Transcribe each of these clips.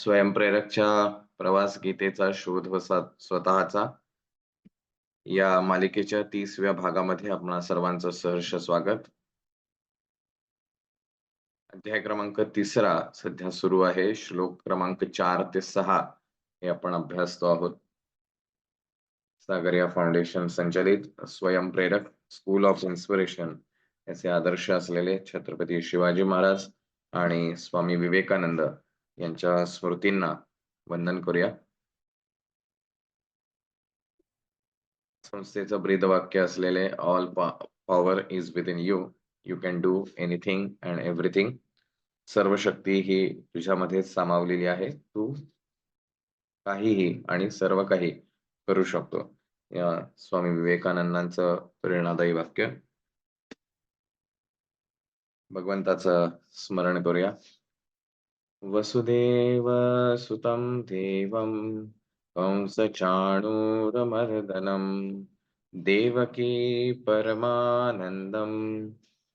स्वयंप्रेरकच्या प्रवास गीतेचा शोध व स्वतःचा या मालिकेच्या 30व्या भागामध्ये आपणा सर्वांचं सहर्ष स्वागत. अध्याय क्रमांक 3 सध्या सुरू आहे. श्लोक क्रमांक 4 ते 6 हे आपण अभ्यासतो आहोत. सागरिया फाउंडेशन संचलित स्वयंप्रेरक स्कूल ऑफ इन्स्पिरेशन याचे आदर्श असलेले छत्रपती शिवाजी महाराज आणि स्वामी विवेकानंद यांच्या स्मृतींना वंदन करूया. संस्थेचं ब्रीदवाक्य असलेले all power is with in you, you can do anything and everything. सर्व शक्ती ही तुझ्यामध्ये सामावलेली आहे, तू काहीही आणि सर्व काही करू शकतो. या स्वामी विवेकानंदांचं प्रेरणादायी वाक्य. भगवंताचं स्मरण करूया. वसुदेव सुतं देवं कंसचाणूरमर्दनं देवकी परमानंदं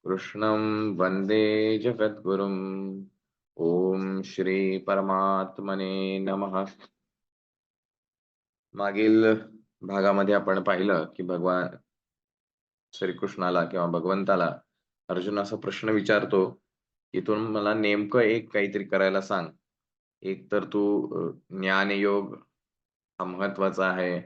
कृष्णं वंदे जगद्गुरुम्. ओम श्री परमात्मने नमः. मागील भागामध्ये आपण पाहिलं की भगवान श्रीकृष्णाला किंवा भगवंताला अर्जुन असा प्रश्न विचारतो की तू मला नेमकं एक काहीतरी करायला सांग. एक तर तू ज्ञानयोग हा महत्वाचा आहे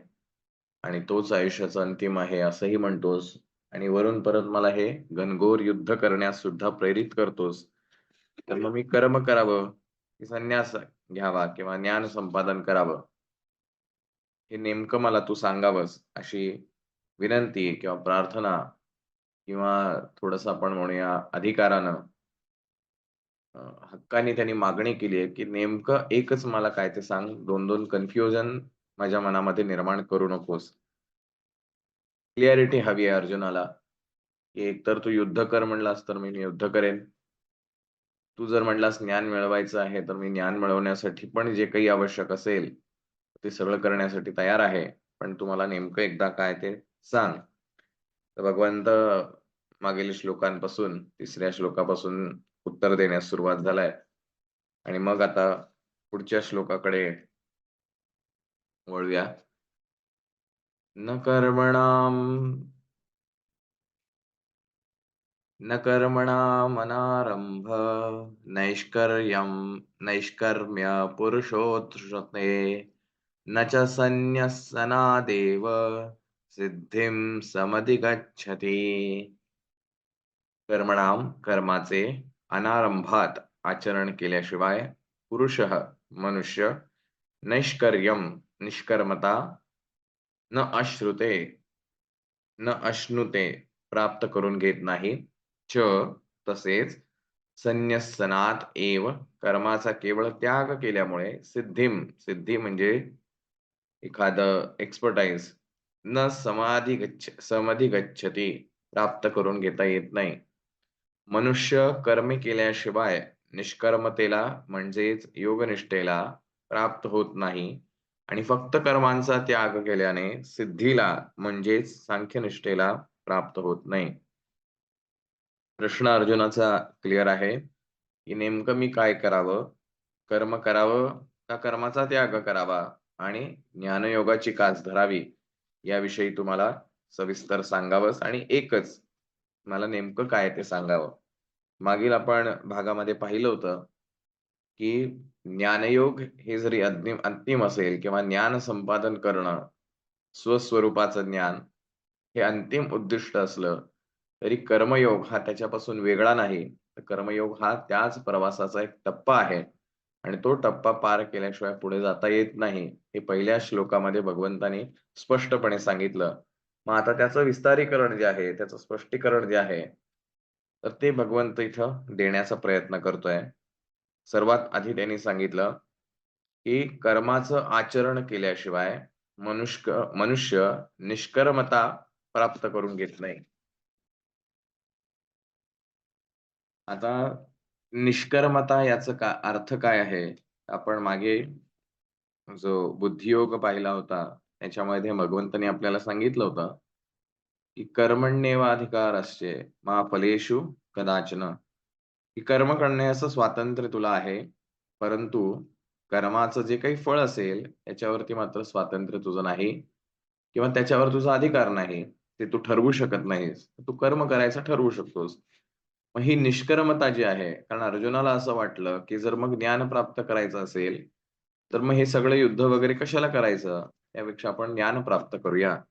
आणि तोच आयुष्याचा अंतिम आहे असंही म्हणतोस, आणि वरून परत मला हे घनघोर युद्ध करण्यास सुद्धा प्रेरित करतोस. तर मग मी कर्म करावं की संन्यास घ्यावा किंवा ज्ञान संपादन करावं, हे नेमकं मला तू सांगावंस, अशी विनंती किंवा प्रार्थना किंवा थोडस आपण म्हणूया अधिकारानं हक्काने त्यांनी मागणी केली आहे की नेमकं एकच मला काय ते सांग, दोन दोन कन्फ्युजन माझ्या मनामध्ये निर्माण करू नकोस. क्लिअरिटी हवी आहे अर्जुनाला की एकतर तू युद्ध कर म्हणलास तर मी युद्ध करेन, तू जर म्हणलास ज्ञान मिळवायचं आहे तर मी ज्ञान मिळवण्यासाठी पण जे काही आवश्यक असेल ते सगळं करण्यासाठी तयार आहे, पण तू मला नेमकं एकदा काय ते सांग. तर भगवंत मागील श्लोकांपासून 3ऱ्या श्लोकापासून उत्तर देण्यास सुरुवात झालाय आणि मग आता पुढच्या श्लोकाकडे वळूया. न कर्मणाम न कर्मणामनारंभ नैष्कर्यं नैष्कर्म्य पुरुषोत्थते न च संन्यसनादेव सिद्धिं समधिगच्छति. कर्मणाम कर्माचे अनारंभात आचरण केल्याशिवाय पुरुषः मनुष्य नैष्कर्यम निष्कर्मता न अश्रुते न अश्नुते प्राप्त करून घेत नाही. च तसेच संन्यसनात एव कर्माचा केवळ त्याग केल्यामुळे सिद्धिम सिद्धी म्हणजे एखादं एक्सपर्टाइज न समाधी गच्छती प्राप्त करून घेता येत नाही. मनुष्य कर्मे केल्याशिवाय निष्कर्मतेला म्हणजेच योगनिष्ठेला प्राप्त होत नाही आणि फक्त कर्मांचा त्याग केल्याने सिद्धीला म्हणजेच सांख्यनिष्ठेला प्राप्त होत नाही. प्रश्न अर्जुनाचा क्लिअर आहे की नेमकं मी काय करावं, कर्म करावं का कर्माचा त्याग करावा आणि ज्ञानयोगाची कास धरावी, याविषयी तुम्हाला सविस्तर सांगावंस आणि एकच मला नेमकं काय ते सांगावं. मागील आपण भागामध्ये पाहिलं होतं की ज्ञानयोग हे जरी अंतिम असेल किंवा ज्ञान संपादन करणं, स्वस्वरूपाचं ज्ञान हे अंतिम उद्दिष्ट असलं तरी कर्मयोग हा त्याच्यापासून वेगळा नाही. तर कर्मयोग हा त्याच प्रवासाचा एक टप्पा आहे आणि तो टप्पा पार केल्याशिवाय पुढे जाता येत नाही, हे पहिल्या श्लोकामध्ये भगवंतानी स्पष्टपणे सांगितलं. मग आता त्याचं विस्तारीकरण जे आहे, त्याचं स्पष्टीकरण जे आहे, तर ते भगवंत इथं देण्याचा प्रयत्न करतोय. सर्वात आधी त्यांनी सांगितलं की कर्माचं आचरण केल्याशिवाय मनुष्य निष्कर्मता प्राप्त करून घेत नाही. आता निष्कर्मता याचा अर्थ काय आहे, आपण मागे जो बुद्धियोग पाहिला होता त्याच्यामध्ये भगवंतानी आपल्याला सांगितलं होतं की कर्मण्येवाधिकारस्ते मा फलेषु कदाचन, की कर्म करण्याचं स्वातंत्र्य तुला आहे, परंतु कर्माचं जे काही फळ असेल, त्याच्यावरती मात्र स्वातंत्र्य तुझं नाही किंवा त्याच्यावर तुझा अधिकार नाही. ते तू ठरवू शकत नाहीस. तू कर्म करायचं ठरवू शकतोस. मग ही निष्कर्मता जी आहे, कारण अर्जुनाला असं वाटलं, की जर मग ज्ञान प्राप्त करायचं असेल, तर मग हे सगळं युद्ध वगैरे कशाला करायचं? त्यापेक्षा आपण ज्ञान प्राप्त करूया.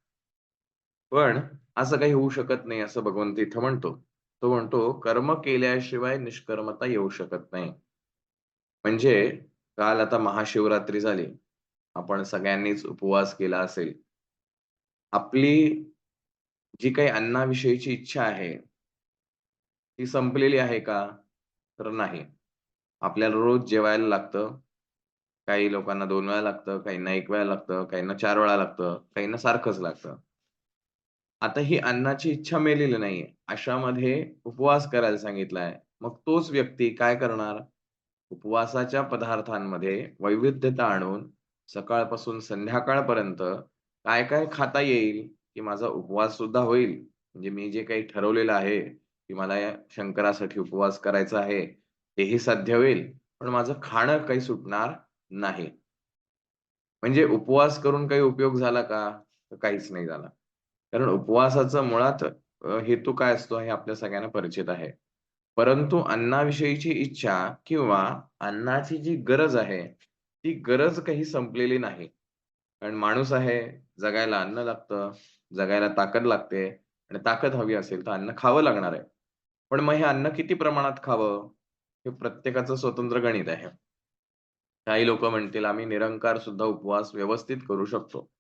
पण असं काही होऊ शकत नाही असं भगवंत इथं म्हणतो. तो म्हणतो, "कर्म केल्याशिवाय निष्कर्मता येऊ शकत नाही." म्हणजे काल आता महाशिवरात्री झाली. आपण सगळ्यांनीच उपवास केला असेल. आपली जी काही अन्नाविषयीची इच्छा आहे, ती संपलेली आहे का? तर नाही. आपल्याला रोज जेवायला लागतं. काही लोकांना 2 वेळा लागतं, काहींना 1 वेळा लागतं, काहींना 4 वेळा लागतं, काहींना सारखंच लागतं. आता ही अन्नाची इच्छा मेलेली नाहीये. अशामध्ये उपवास करायला सांगितलाय. मग तोच व्यक्ती काय करणार? उपवासाच्या पदार्थांमध्ये वैविध्यता आणून सकाळपासून संध्याकाळपर्यंत काय-काय खाता येईल, की माझा उपवास सुद्धा होईल. म्हणजे मी जे काही ठरवलेलं आहे, की मला या शंकरासाठी उपवास करायचा आहे, तेही साध्य होईल. पण माझं खाणं काही सुटणार नाही. म्हणजे उपवास करून काही उपयोग झाला का? तर काहीच नाही झाला. कारण उपवासाचा मुळात हेतू काय असतो हे आपल्या सगळ्यांना परिचित आहे. परंतु अन्नाविषयीची इच्छा किंवा अन्नाची जी गरज आहे, ती गरज काही संपलेली नाही. कारण माणूस आहे, जगायला अन्न लागतं, जगायला ताकद लागते आणि ताकद हवी असेल तर अन्न खावं लागणार आहे. पण मग हे अन्न किती प्रमाणात खावं? हे प्रत्येकाचं स्वतंत्र गणित आहे. काही लोकं म्हणतील, आम्ही निरंकार सुद्धा उपवास व्यवस्थित करू शकतो.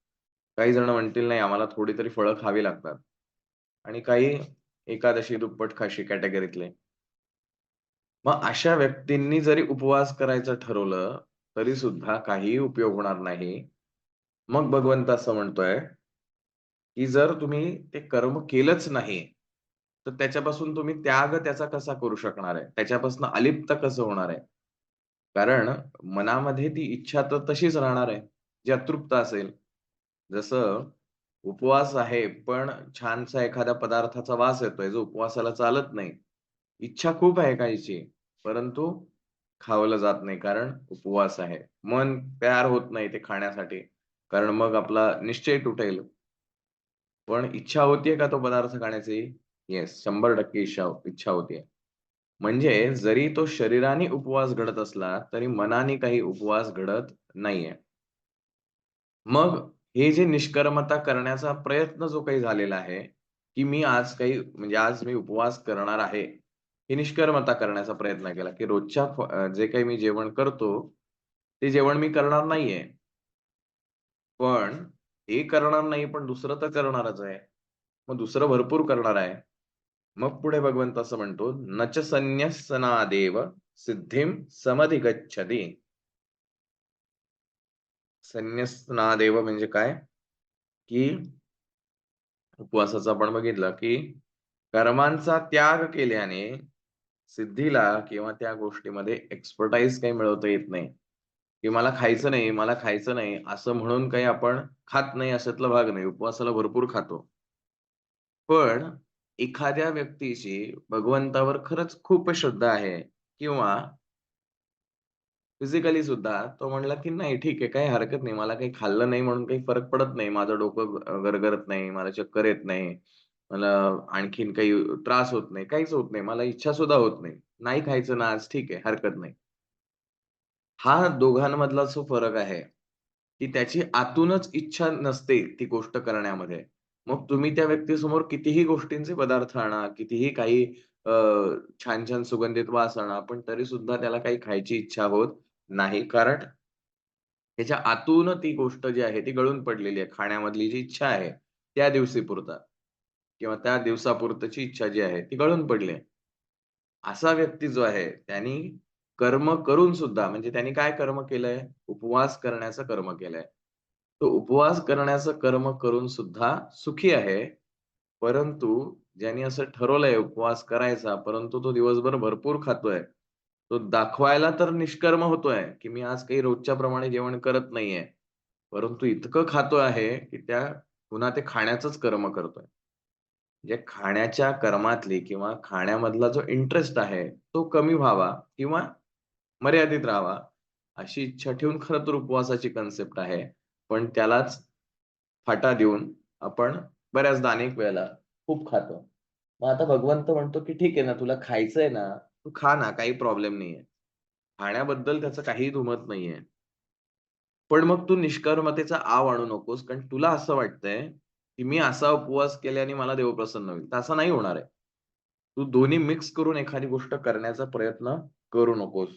काही जण म्हणतील, नाही आम्हाला थोडी तरी फळं खावी लागतात. आणि काही एकादशी दुप्पट खाशी कॅटेगरीतले. मग अशा व्यक्तींनी जरी उपवास करायचं ठरवलं, तरी सुद्धा काहीही उपयोग होणार नाही. मग भगवंत असं म्हणतोय, की जर तुम्ही ते कर्म केलंच नाही, तर त्याच्यापासून तुम्ही त्याग त्याचा कसा करू शकणार आहे? त्याच्यापासून अलिप्त कसं होणार आहे? कारण मनामध्ये ती इच्छा तर तशीच राहणार आहे, जी अतृप्त असेल. जसं उपवास आहे, पण छानसा एखाद्या पदार्थाचा वास येतोय, जो उपवासाला चालत नाही. इच्छा खूप आहे खायची, परंतु खावलं जात नाही, कारण उपवास आहे. मन तयार होत नाही ते खाण्यासाठी, कारण मग आपला निश्चय तुटेल. पण इच्छा होतीये का तो पदार्थ खाण्याची? येस, 100% इच्छा होतीये. म्हणजे जरी तो शरीराने उपवास घडत असला, तरी मनाने काही उपवास घडत नाहीये. मग हे जे निष्कर्मता करण्याचा प्रयत्न जो काही झालेला आहे, की मी आज काही म्हणजे आज मी उपवास करणार आहे. ही निष्कर्मता करण्याचा प्रयत्न केला, की रोजच्या जे काही मी जेवण करतो, ते जेवण मी करणार नाहीये. पण हे करणार नाही, पण दुसरं तर करणारच आहे. मग दुसरं भरपूर करणार आहे. मग पुढे भगवंत असं म्हणतो, "न च संन्यसनादेव सिद्धीं समधिगच्छति." संन्यसनादेव म्हणजे काय? की उपवासाचं आपण बघितलं, की कर्मांचा त्याग केल्याने सिद्धीला किंवा त्या गोष्टीमध्ये एक्सपर्टाइज काही मिळवता येत नाही, की मला खायचं नाही, मला खायचं नाही, असं म्हणून काही आपण खात नाही अशातला भाग नाही. उपवासाला भरपूर खातो. पण एखाद्या व्यक्तीची भगवंतावर खरंच खूप श्रद्धा आहे किंवा फिजिकली सुद्धा तो म्हणला, की "नाही ठीक आहे, काही हरकत नाही. मला काही खाल्लं नाही म्हणून काही फरक पडत नाही. माझं डोकं गरगरत नाही, मला चक्कर येत नाही, मला आणखीन काही त्रास होत नाही, काहीच होत नाही. मला इच्छा सुद्धा होत नाही. नाही खायचं ना आज ठीक आहे, हरकत नाही." हा दोघांमधला जो फरक आहे, की त्याची आतूनच इच्छा नसते ती गोष्ट करण्यामध्ये. मग तुम्ही त्या व्यक्तीसमोर कितीही गोष्टींचे पदार्थ आणा, कितीही काही अ, छान-छान सुगंधित वास आणा, पण तरीसुद्धा त्याला काही खायची इच्छा होत नाही. कारण त्याच्या आतून ती गोष्ट जी आहे ती गळून पडलेली आहे. खाण्यामधली जी इच्छा आहे, त्या दिवशीपुरता किंवा त्या दिवसापुरतीची इच्छा जी आहे ती गळून पडली आहे. असा व्यक्ती जो आहे, त्यांनी कर्म करून सुद्धा म्हणजे त्यांनी काय कर्म केलंय? उपवास करण्याचं कर्म केलंय. तो उपवास करण्याचं कर्म करून सुद्धा सुखी आहे. परंतु ज्याने असं ठरवलंय उपवास करायचा, परंतु तो दिवसभर भरपूर खातोय. तो दाखवायला तर निष्कर्म होतोय, की मी आज काही रोजच्या प्रमाणे जेवण करत नाहीये. परंतु इतकं खातो आहे, की त्या पुन्हा ते खाण्याचंच कर्म करतोय. म्हणजे खाण्याच्या कर्मातली किंवा खाण्यामधला जो इंटरेस्ट आहे, तो कमी व्हावा किंवा मर्यादित राहावा, अशी इच्छा ठेवून खरं तर उपवासाची कन्सेप्ट आहे. पण त्यालाच फाटा देऊन आपण बऱ्याचदा अनेक वेळेला खूप खातो. मग आता भगवंत म्हणतो, की "ठीक आहे ना, तुला खायचंय ना, तू खा ना, काही प्रॉब्लेम नाहीये." खाण्याबद्दल त्याचं काहीही दुमत नाहीये. पण मग तू निष्कर्मतेचा आव आणू नकोस, कारण तुला असं वाटतंय, की मी असा उपवास केल्याने मला देव प्रसन्न होईल. तर असं नाही होणार आहे. तू दोन्ही मिक्स करून एखादी गोष्ट करण्याचा प्रयत्न करू नकोस.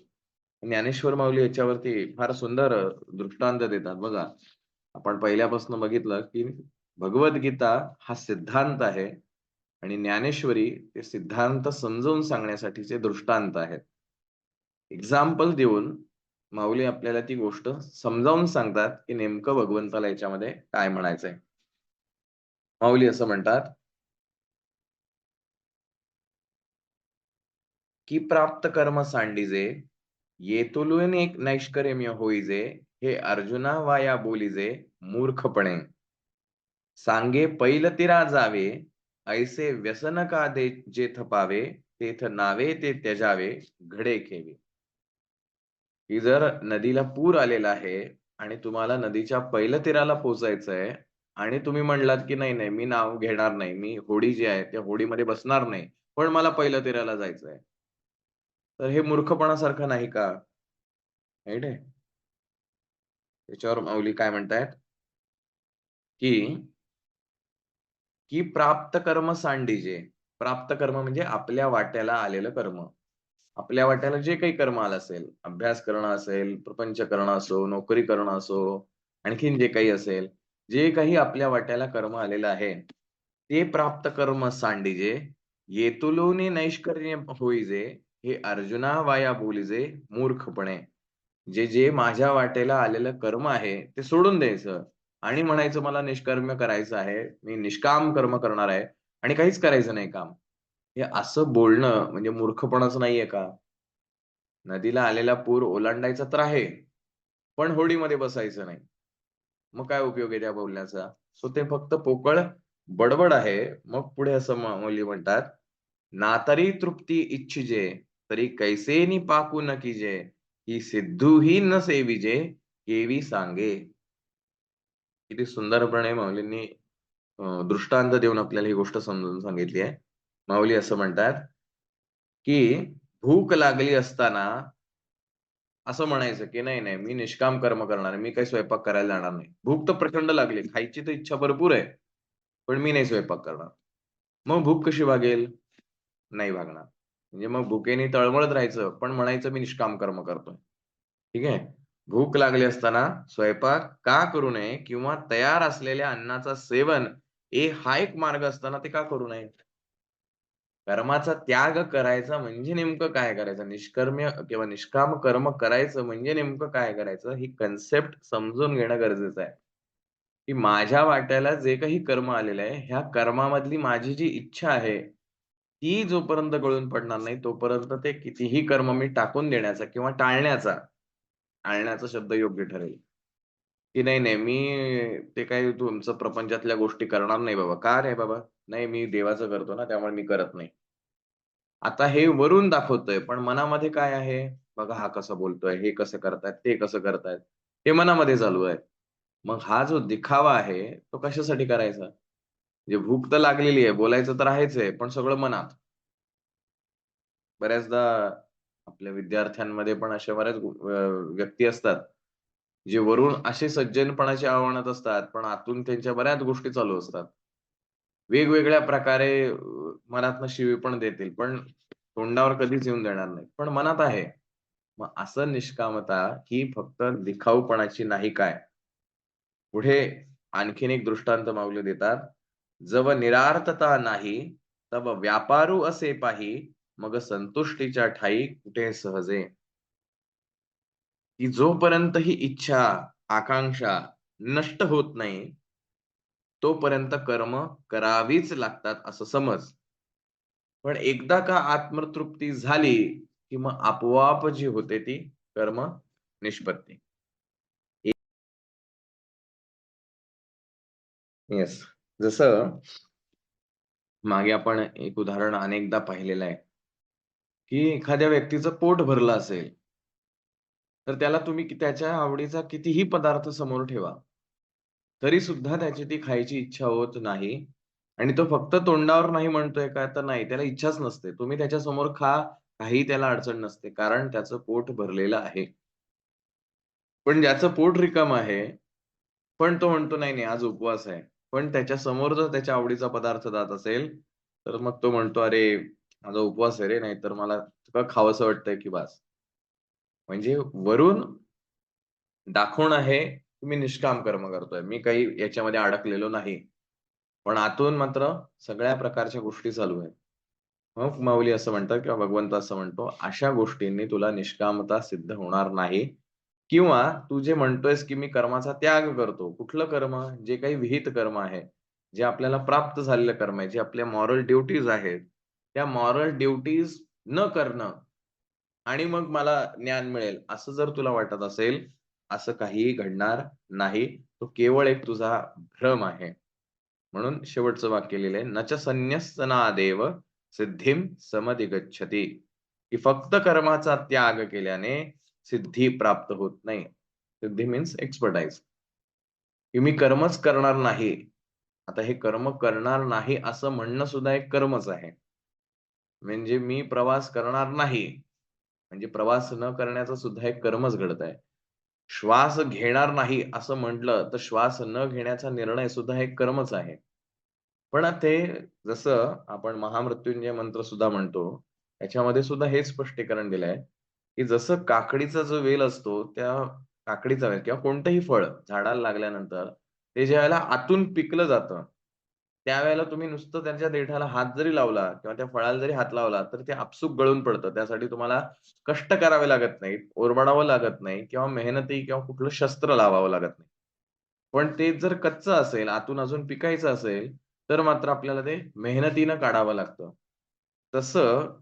ज्ञानेश्वर माऊली याच्यावरती फार सुंदर दृष्टांत देतात बघा. आपण पहिल्यापासून बघितलं, की भगवद्गीता हा सिद्धांत आहे आणि ज्ञानेश्वरी ते सिद्धांत समजावून सांगण्यासाठीचे दृष्टांत आहेत. एक्झाम्पल देऊन माऊली आपल्याला ती गोष्ट समजावून सांगतात, की नेमकं भगवंताला याच्यामध्ये काय म्हणायचंय. माऊली असं म्हणतात, की "प्राप्त कर्म सांडिजे, येतुलोन एक नैष्कर्म्य होईजे, हे अर्जुना वाया बोलिजे मूर्खपणे. सांगे पैल तिरा जावे, ऐसे व्यसन का दे जे थपावे, तेथ नावे ते त्यजावे, घडे खेवे." की जर नदीला पूर आलेला आहे आणि तुम्हाला नदीच्या पहिल्या तीराला पोहोचायचंय आणि तुम्ही म्हणलात, की "नाही, नाही, मी नाव घेणार नाही. मी होडी जी आहे, त्या होडीमध्ये बसणार नाही. पण मला पहिल्या तीराला जायचंय." तर हे मूर्खपणासारखं नाही का? राइट आहे. त्याच्यावर माऊली काय म्हणतायत, की की प्राप्त कर्म सांडिजे. प्राप्त कर्म म्हणजे आपल्या वाट्याला आलेलं कर्म. आपल्या वाट्याला जे काही कर्म आलं असेल, अभ्यास करणं असेल, प्रपंच करणं असो, नोकरी करणं असो, आणखीन जे काही असेल, जे काही आपल्या वाट्याला कर्म आलेलं आहे, ते प्राप्त कर्म सांडिजे, येतुलोनी नैष्कर्म्य होईजे, हे अर्जुना वाया बोलिजे मूर्खपणे. जे माझ्या वाटेला आलेलं कर्म आहे, ते सोडून द्यायचं आणि म्हणायचं मला निष्कर्म्य करायचं आहे. मी निष्काम कर्म करणार आहे आणि काहीच करायचं नाही काम. हे असं बोलणं म्हणजे मूर्खपणाचं नाहीये का? नदीला आलेला पूर ओलांडायचा तर आहे, पण होडीमध्ये बसायचं नाही. मग काय उपयोग आहे त्या बोलण्याचा? सो ते फक्त पोकळ बडबड आहे. मग पुढे असं माऊली म्हणतात, "ना तरी तृप्ती इच्छिजे, तरी कैसेनी पाकू न कीजे, ही सिद्धूही न सेविजे, केवी सांगे." किती सुंदरपणे माऊलींनी दृष्टांत देऊन आपल्याला ही गोष्ट समजावून सांगितली आहे. माऊली असं म्हणतात, की भूक लागली असताना असं म्हणायचं, की "नाही, नाही, मी निष्काम कर्म करणार आहे. मी काही स्वयंपाक करायला जाणार नाही." भूक तर प्रचंड लागली. खायची तर इच्छा भरपूर आहे. पण मी नाही स्वयंपाक करणार. मग भूक कशी भागेल? नाही भागणार. म्हणजे मग भुकेने तळमळत राहायचं, पण म्हणायचं मी निष्काम कर्म करतोय. ठीक आहे. भूक लागली असताना स्वयंपाक का करू नये किंवा तयार असलेल्या अन्नाचं सेवन हा एक मार्ग असताना ते का करू नये? कर्माचा त्याग करायचा म्हणजे नेमकं काय करायचं? निष्कर्म्य किंवा निष्काम कर्म करायचं म्हणजे नेमकं काय करायचं? ही कन्सेप्ट समजून घेणं गरजेचं आहे. की माझ्या वाट्याला जे काही कर्म आलेलं आहे, ह्या कर्मामधली माझी जी इच्छा आहे, ती जोपर्यंत गळून पडणार नाही, तोपर्यंत ते कितीही कर्म मी टाकून देण्याचा किंवा टाळण्याचा शब्द योग्य ठरेल. की नाही, नाही, मी ते काही तुमचं प्रपंचातल्या गोष्टी करणार नाही बाबा. का नाही बाबा? नाही, मी देवाचं करतो ना, त्यामुळे मी करत नाही. आता हे वरून दाखवतोय, पण मनामध्ये काय आहे? बघा हा कसा बोलतोय, हे कसं करतायत, ते कसं करतायत. हे मनामध्ये चालू आहे. मग हा जो दिखावा आहे, तो कशासाठी करायचा? म्हणजे भूक तर लागलेली आहे, बोलायचं तर आहेच आहे, पण सगळं मनात. बऱ्याचदा आपल्या विद्यार्थ्यांमध्ये पण अशा बऱ्याच व्यक्ती असतात, जे वरून असे सज्जनपणाचे आव्हानात असतात, पण आतून त्यांच्या बऱ्याच गोष्टी चालू असतात. वेगवेगळ्या प्रकारे मनातनं शिवी पण देतील, पण तोंडावर कधीच येऊन देणार नाहीत. पण मनात आहे. मग असं निष्कामता ही फक्त दिखाऊपणाची नाही काय? पुढे आणखीन एक दृष्टांत माऊली देतात. "जव निरार्थता नाही, तव व्यापारू असे पाही, मग संतुष्टीच्या ठायी कुठे सहजे." की जोपर्यंत ही इच्छा, आकांक्षा नष्ट होत नाही, तोपर्यंत कर्म करावीच लागतात असं समज. पण एकदा का आत्मतृप्ती झाली, की मग आपोआप जी होते ती कर्म निष्पत्ती. येस. जसं मागे आपण एक उदाहरण अनेकदा पाहिलेलं आहे, की एखाद्या व्यक्तीचं पोट भरलं असेल तर त्याला तुम्ही त्याच्या आवडीचा कितीही पदार्थ समोर ठेवा, तरी सुद्धा त्याची ती खायची इच्छा होत नाही आणि तो फक्त तोंडावर नाही म्हणतोय का, तर नाही, त्याला इच्छाच नसते. तुम्ही त्याच्यासमोर खा, काही त्याला अडचण नसते. कारण त्याचं पोट भरलेलं आहे. पण ज्याचं पोट रिकामं आहे, पण तो म्हणतो, "नाही, नाही, आज उपवास आहे." पण त्याच्यासमोर जर त्याच्या आवडीचा पदार्थ जात असेल, तर मग तो म्हणतो, "अरे, माझा उपवास आहे रे, नाहीतर मला तुला खावंसं वाटतंय की बास." म्हणजे वरून दाखवणं आहे, की मी निष्काम कर्म करतोय. मी काही याच्यामध्ये अडकलेलो नाही. पण आतून मात्र सगळ्या प्रकारच्या गोष्टी चालू आहेत. मग माऊली असं म्हणतात किंवा भगवंत असं म्हणतो, "अशा गोष्टींनी तुला निष्कामता सिद्ध होणार नाही किंवा तू जे म्हणतोयस, की मी कर्माचा त्याग करतो." कुठलं कर्म? जे काही विहित कर्म आहे, जे आपल्याला प्राप्त झालेलं कर्म आहे, जे आपल्या मॉरल ड्युटीज आहेत, त्या मॉरल ड्युटीज न करणं आणि मग मला ज्ञान मिळेल, असं जर तुला वाटत असेल, असं काहीही घडणार नाही. तो केवळ एक तुझा भ्रम आहे. म्हणून शेवटचं वाक्य लिहिलंय, "न च संन्यस्तनादेव सिद्धीं समधिगच्छति." की फक्त कर्माचा त्याग केल्याने सिद्धी प्राप्त होत नाही. सिद्धी मीन्स एक्सपर्टाइज. की मी कर्मच करणार नाही. आता हे कर्म करणार नाही असं म्हणणं सुद्धा एक कर्मच आहे. म्हणजे मी प्रवास करणार नाही. म्हणजे प्रवास न करण्याचं सुद्धा एक कर्मच घडत आहे. श्वास घेणार नाही असं म्हटलं, तर श्वास न घेण्याचा निर्णय सुद्धा एक कर्मच आहे. पण ते जसं आपण महामृत्युंजय मंत्र सुद्धा म्हणतो, त्याच्यामध्ये सुद्धा हे स्पष्टीकरण दिलंय, की जसं काकडीचा जो वेल असतो, त्या काकडीचा वेल किंवा कोणतंही फळ झाडाला लागल्यानंतर ते ज्यावेळेला आतून पिकलं जातं, त्यावेळेला तुम्ही नुसतं त्याच्या देठाला हात जरी लावला किंवा त्या फळाला जरी हात लावला, तर ते आपसूक गळून पडतं. त्यासाठी तुम्हाला कष्ट करावे लागत नाहीत, ओरबाडावं लागत नाही किंवा मेहनती किंवा कुठलं शस्त्र लावावं लागत नाही. पण ते जर कच्चं असेल, आतून अजून पिकायचं असेल, तर मात्र आपल्याला ते मेहनतीनं काढावं लागतं. तसं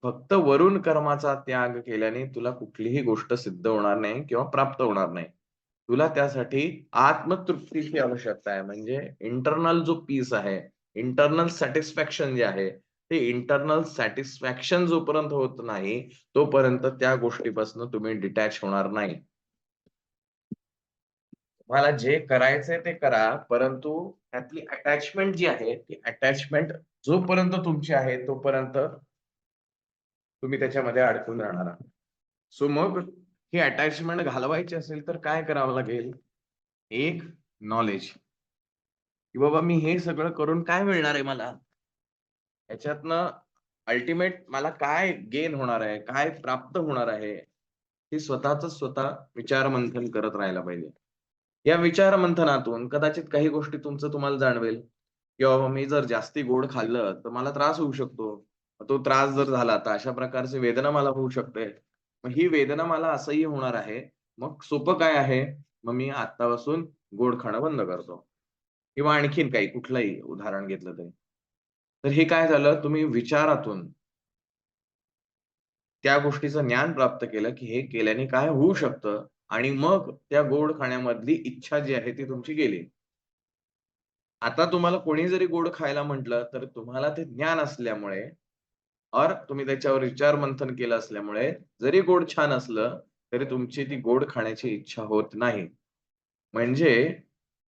फक्त वरून कर्माचा त्याग केल्याने तुला कुठलीही गोष्ट सिद्ध होणार नाही किंवा प्राप्त होणार नाही. तुला त्यासाठी आत्मतृप्तीची आवश्यकता आहे. म्हणजे इंटरनल जो पीस आहे, इंटरनल सॅटिस्फॅक्शन जे आहे, ते इंटरनल सॅटिस्फॅक्शन जोपर्यंत होत नाही, तोपर्यंत त्या गोष्टीपासून तुम्ही डिटॅच होणार नाही. तुम्हाला जे करायचंय ते करा, परंतु त्यातली अटॅचमेंट जी आहे, ती अटॅचमेंट जोपर्यंत तुमची आहे, तोपर्यंत तुम्ही त्याच्यामध्ये अडकून राहणार आहात. सो मग ही अटॅचमेंट घालवायची असेल, तर काय करावं लागेल? एक नॉलेज, की बाबा मी हे सगळं करून काय मिळणार आहे मला? ह्याच्यातनं अल्टिमेट मला काय गेन होणार आहे? काय प्राप्त होणार आहे? हे स्वतःचच स्वतः विचार-मंथन करत राहायला पाहिजे. या विचार-मंथनातून कदाचित काही गोष्टी तुम्हाला जाणवेल, की बाबा मी जर जास्ती गोड खाल्लं, तर मला त्रास होऊ शकतो. तो त्रास जर झाला, तर अशा प्रकारची वेदना मला होऊ शकते. मग ही वेदना मला असह्य होणार आहे. मग सोपं काय आहे? मग मी आत्तापासून गोड खाणं बंद करतो. किंवा आणखीन काही कुठलंही उदाहरण घेतलं तरी. तर हे काय झालं, तुम्ही विचारातून त्या गोष्टीचं ज्ञान प्राप्त केलं, की हे केल्याने काय होऊ शकतं आणि मग त्या गोड खाण्यामधली इच्छा जी आहे ती तुमची गेली. आता तुम्हाला कोणी जरी गोड खायला म्हटलं, तर तुम्हाला ते ज्ञान असल्यामुळे तुम्ही त्याच्यावर विचार-मंथन केलं असल्यामुळे, जरी गोड छान असलं, तरी तुमची ती गोड खाण्याची इच्छा होत नाही. म्हणजे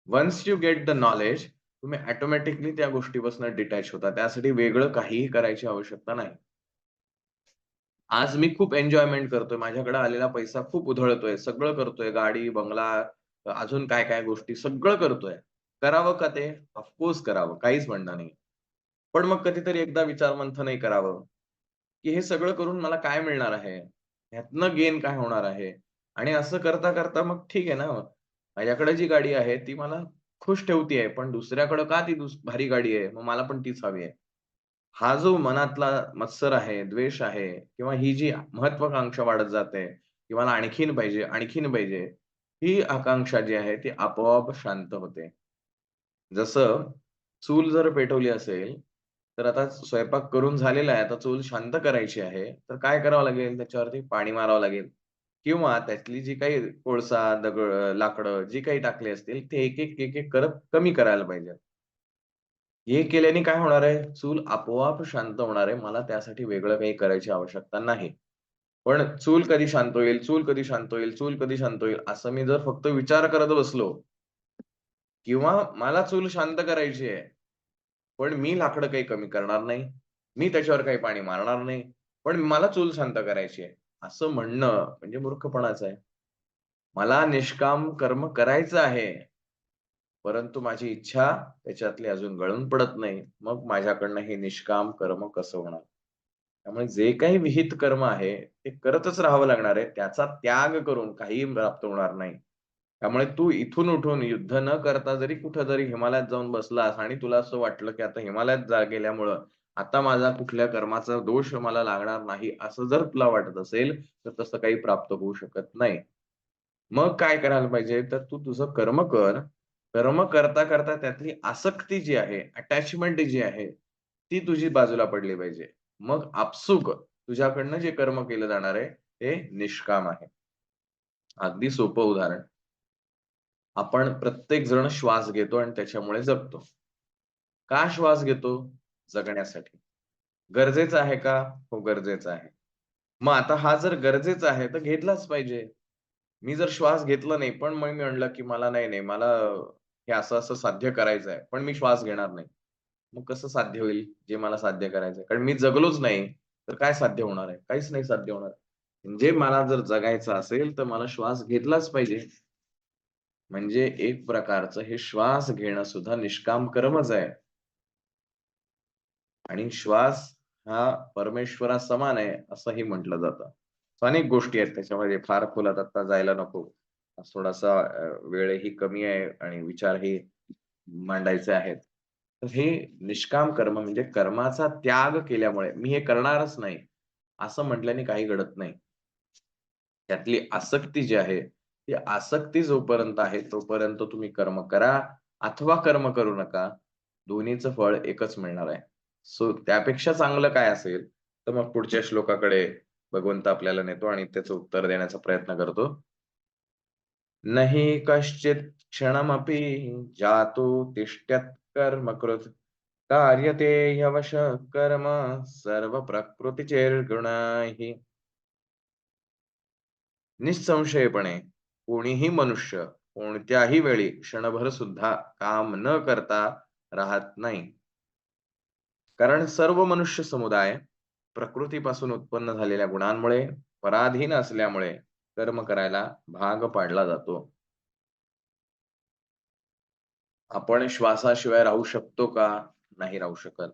once you get the knowledge, तुम्ही ऑटोमॅटिकली त्या गोष्टीपासून डिटॅच होता. त्यासाठी वेगळं काहीही करायची आवश्यकता नाही. आज मी खूप एन्जॉयमेंट करतोय. माझ्याकडे आलेला पैसा खूप उधळतोय. सगळं करतोय. गाडी, बंगला, अजून काय-काय गोष्टी सगळं करतोय. करावं का ते? ऑफकोर्स करावं. काहीच म्हणणं नाही. पण मग कधीतरी एकदा विचार-मंथनही करावं, की हे सगळं करून मला काय मिळणार आहे? ह्यातनं गेन काय होणार आहे? आणि असं करता-करता मग ठीक आहे ना, माझ्याकडे जी गाडी आहे ती मला खुश ठेवतीये, पण दुसऱ्याकडे का ती भारी गाडी आहे? मग मला पण तीच हवी आहे. हा जो मनातला मत्सर आहे, द्वेष आहे किंवा ही जी महत्त्वाकांक्षा वाढत जाते, की मला आणखीन पाहिजे, आणखीन पाहिजे. ही आकांक्षा जी आहे ती आपोआप शांत होते. जसं चूल जर पेटवली असेल, तर आता स्वयंपाक करून झालेला आहे. आता चूल शांत करायची आहे. तर काय करावं लागेल? त्याच्यावरती पाणी मारावं लागेल किंवा त्यातली जी काही कोळसा, दगड, लाकडं जी काही टाकली असतील, ते एक-एक, एक-एक करत कमी करायला पाहिजे. हे केल्याने काय होणार आहे? चूल आपोआप शांत होणार आहे. मला त्यासाठी वेगळं काही करायची आवश्यकता नाही. पण चूल कधी शांत होईल, चूल कधी शांत होईल, चूल कधी शांत होईल, असं मी जर फक्त विचार करत बसलो किंवा मला चूल शांत करायची आहे, पण मी लाकडं काही कमी करणार नाही. मी त्याच्यावर काही पाणी मारणार नाही. पण मला चूल शांत करायची आहे. असं म्हणणं म्हणजे मूर्खपणाचं आहे. मला निष्काम कर्म करायचं आहे. परंतु माझी इच्छा त्याच्यातली अजून गळून पडत नाही. मग माझ्याकडनं हे निष्काम कर्म कसं होणार? त्यामुळे जे काही विहित कर्म आहे, ते करतच राहावं लागणार आहे. त्याचा त्याग करून काहीही प्राप्त होणार नाही. त्यामुळे तू इथून उठून युद्ध न करता जरी कुठेतरी हिमालयात जाऊन बसलास आणि तुला असं वाटलं, की आता हिमालयात गेल्यामुळं आता माझा कुठल्या कर्माचा दोष मला लागणार नाही, असं जर तुला वाटत असेल, तर तसं काही प्राप्त होऊ शकत नाही. मग काय करायला पाहिजे, तर तू तुझं कर्म कर. कर्म करता-करता त्यातली आसक्ती जी आहे, अटॅचमेंट जी आहे, ती तुझी बाजूला पडली पाहिजे. मग आपसूक तुझ्याकडनं जे कर्म केलं जाणार आहे, ते निष्काम आहे. अगदी सोपं उदाहरण. आपण प्रत्येक जण श्वास घेतो आणि त्याच्यामुळे जगतो. का श्वास घेतो? जगण्यासाठी. गरजेचं आहे का? हो, गरजेचं आहे. मग आता हा जर गरजेचा आहे, तर घेतलाच पाहिजे. मी जर श्वास घेतला नाही, पण मग मी म्हणलं, की मला नाही, नाही, मला हे असं-असं साध्य करायचं आहे, पण मी श्वास घेणार नाही. मग कसं साध्य होईल, जे मला साध्य करायचंय? कारण मी जगलोच नाही, तर काय साध्य होणार आहे? काहीच नाही साध्य होणार. म्हणजे मला जर जगायचं असेल, तर मला श्वास घेतलाच पाहिजे. म्हणजे एक प्रकारचं हे श्वास घेणं सुद्धा निष्काम कर्मच आहे. आणि श्वास हा परमेश्वरासमान आहे, असंही म्हटलं जातं. अनेक गोष्टी आहेत त्याच्यामध्ये फार खोलात आता जायला नको. आज थोडासा वेळही कमी आहे आणि विचारही मांडायचे आहेत. तर हे निष्काम कर्म म्हणजे कर्माचा त्याग केल्यामुळे मी हे करणारच नाही, असं म्हटल्याने काही घडत नाही. त्यातली आसक्ती जी आहे, ती आसक्ती जोपर्यंत आहे, तोपर्यंत तुम्ही कर्म करा अथवा कर्म करू नका. दोन्हीचं फळ एकच मिळणार आहे. सो त्यापेक्षा चांगलं काय असेल, तर मग पुढच्या श्लोकाकडे भगवंत आपल्याला नेतो आणि त्याचं उत्तर देण्याचा प्रयत्न करतो. "नहि कश्चित् क्षणमपि जातो तिष्ठत् कर्मकृत् कार्यते ह्यवशः कर्म सर्वप्रकृतिचैर्गुणैः." निःसंशयपणे कोणीही मनुष्य कोणत्याही वेळी क्षणभर सुद्धा काम न करता राहत नाही. कारण सर्व मनुष्य समुदाय प्रकृतीपासून उत्पन्न झालेल्या गुणांमुळे पराधीन असल्यामुळे कर्म करायला भाग पाडला जातो. आपण श्वासाशिवाय राहू शकतो का? नाही राहू शकत.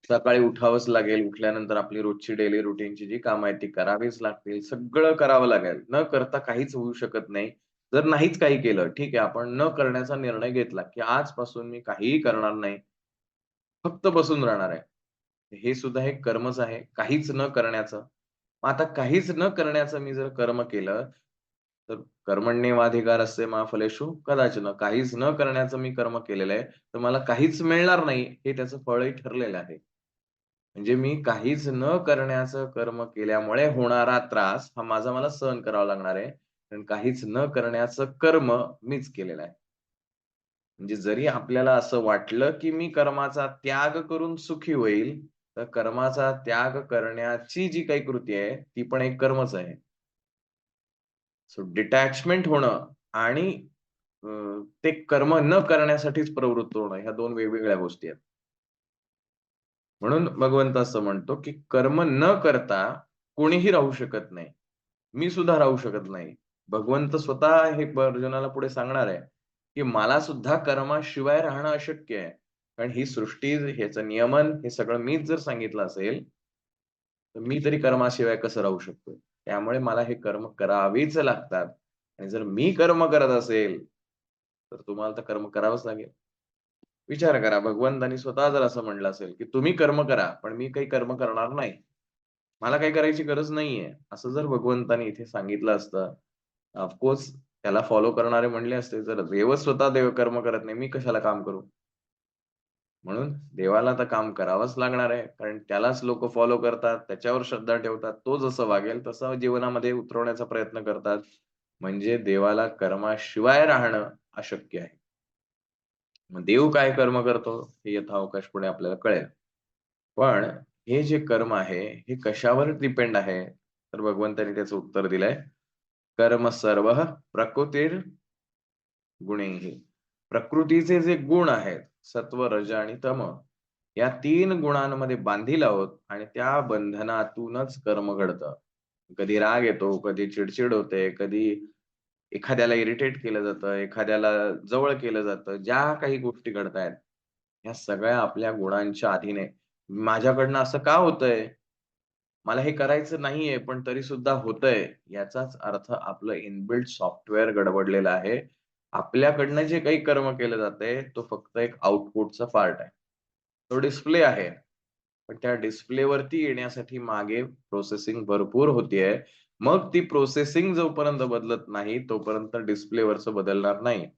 सकाळी उठावंच लागेल. उठल्यानंतर आपली रोजची डेली रुटीनची जी कामं आहेत ती करावीच लागतील. सगळं करावं लागेल. न करता काहीच होऊ शकत नाही. जर नाहीच काही केलं, ठीक आहे, आपण न करण्याचा निर्णय घेतला, की आजपासून मी काहीही करणार नाही. फक्त बसून राहणार आहे. हे सुद्धा एक कर्मच आहे. काहीच न करण्याचं. मग आता काहीच न करण्याचं मी जर कर्म केलं, तर कर्मण्येवाधिकारस्य मा फलेषु कदाचन. काहीच न करण्याचं मी कर्म केलेलं आहे, तर मला काहीच मिळणार नाही, हे त्याचं फळही ठरलेलं आहे. म्हणजे मी काहीच न करण्याचं कर्म केल्यामुळे होणारा त्रास हा माझा मला सहन करावा लागणार आहे. कारण काहीच न करण्याचं कर्म मीच केलेलं आहे. म्हणजे जरी आपल्याला असं वाटलं, की मी कर्माचा त्याग करून सुखी होईल, तर कर्माचा त्याग करण्याची जी काही कृती आहे, ती पण एक कर्मच आहे. सो डिटॅचमेंट होणं आणि अ, ते कर्म न करण्यासाठीच प्रवृत्त होणं, ह्या 2 वेगवेगळ्या गोष्टी आहेत. म्हणून भगवंत असं म्हणतो, की कर्म न करता कोणीही राहू शकत नाही. मी सुद्धा राहू शकत नाही. भगवंत स्वतः हे अर्जुनाला पुढे सांगणार आहे, की मला सुद्धा कर्माशिवाय राहणं अशक्य आहे. कारण ही सृष्टी, ह्याचं नियमन हे सगळं मीच जर सांगितलं असेल, तर मी तरी कर्माशिवाय कसं राहू शकतो? त्यामुळे मला हे कर्म करावीच लागतात. आणि जर मी कर्म करत असेल, तर तुम्हाला तर कर्म करावंच लागेल. विचार करा, भगवंतांनी स्वतः जर असं म्हटलं असेल, की तुम्ही कर्म करा, पण मी काही कर्म करणार नाही. मला काही करायची गरज नाहीये. असं जर भगवंतांनी इथे सांगितलं असतं, ऑफकोर्स त्याला फॉलो करणारे म्हणले असते, जर देवच स्वतः देव कर्म करत नाही, मी कशाला काम करू? म्हणून देवाला तर काम करावंच लागणार आहे. कारण त्यालाच लोकं फॉलो करतात, त्याच्यावर श्रद्धा ठेवतात. तो जसं वागेल तसं जीवनामध्ये उतरवण्याचा प्रयत्न करतात. म्हणजे देवाला कर्माशिवाय राहणं अशक्य आहे. मग देव काय कर्म करतो, हे यथावकाश पुढे आपल्याला कळेल. पण हे जे कर्म आहे, हे कशावर डिपेंड आहे? तर भगवंतांनी त्याचं उत्तर दिलंय, कर्म सर्व प्रकृतीर गुणेही. प्रकृतीचे जे गुण आहेत, सत्व, रज आणि तम, या 3 गुणांमध्ये बांधील आहोत आणि त्या बंधनातूनच कर्म घडतं. कधी राग येतो, कधी चिडचिड होते, कधी एखाद्याला इरिटेट केलं जातं, एखाद्याला जवळ केलं जातं. ज्या काही गोष्टी घडतायत, ह्या सगळ्या आपल्या गुणांच्या अधीन आहे. माझ्याकडनं असं का होतंय? मला हे करायचं नाहीये, पण तरी सुद्धा होतंय. याचाच अर्थ आपलं इनबिल्ट सॉफ्टवेअर गडबडलेलं आहे. आपल्याकडनं जे काही कर्म केलं जातंय, तो फक्त एक आउटपुटचा पार्ट आहे. तो डिस्प्ले आहे. पण त्या डिस्प्लेवरती येण्यासाठी मागे प्रोसेसिंग भरपूर होतीये. मग ती प्रोसेसिंग जोपर्यंत बदलत नाही, तोपर्यंत डिस्प्लेवरचं बदलणार नाही.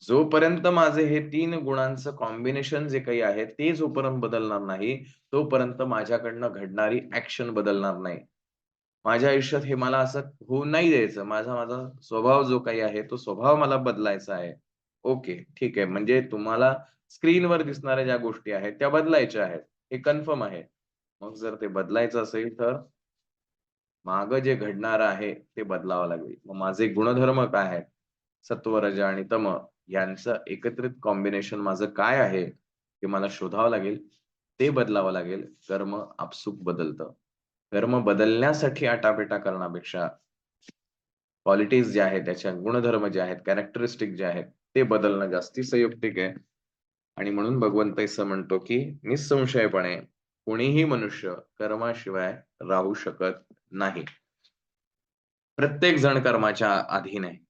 जोपर्यंत माझे हे 3 गुणांचं कॉम्बिनेशन जे काही आहे, ते जोपर्यंत बदलणार नाही, तोपर्यंत माझ्याकडनं घडणारी ॲक्शन बदलणार नाही. माझ्या आयुष्यात हे मला असं होऊ नाही द्यायचं. माझा माझा स्वभाव जो काही आहे, तो स्वभाव मला बदलायचा आहे. ओके, ठीक आहे. म्हणजे तुम्हाला स्क्रीनवर दिसणाऱ्या ज्या गोष्टी आहेत, त्या बदलायच्या आहेत. हे कन्फर्म आहे. मग जर ते बदलायचं असेल, तर मागं जे घडणारं आहे, ते बदलावं लागेल. मग माझे गुणधर्म काय आहेत? सत्व, रज आणि तम यांचं एकत्रित कॉम्बिनेशन माझं काय आहे? हे मला शोधावं लागेल. ते बदलावं लागेल. कर्म आपसूक बदलतं. कर्म बदलण्यासाठी आटापिटा करण्यापेक्षा क्वालिटीज ज्या आहेत, त्याच्या गुणधर्म जे आहेत, कॅरेक्टरिस्टिक जे आहेत, ते बदलणं जास्ती संयुक्तिक आहे. आणि म्हणून भगवंत असं म्हणतो, की निःसंशयपणे कोणीही मनुष्य कर्माशिवाय राहू शकत नाही. प्रत्येक जण कर्माच्या अधीन आहे.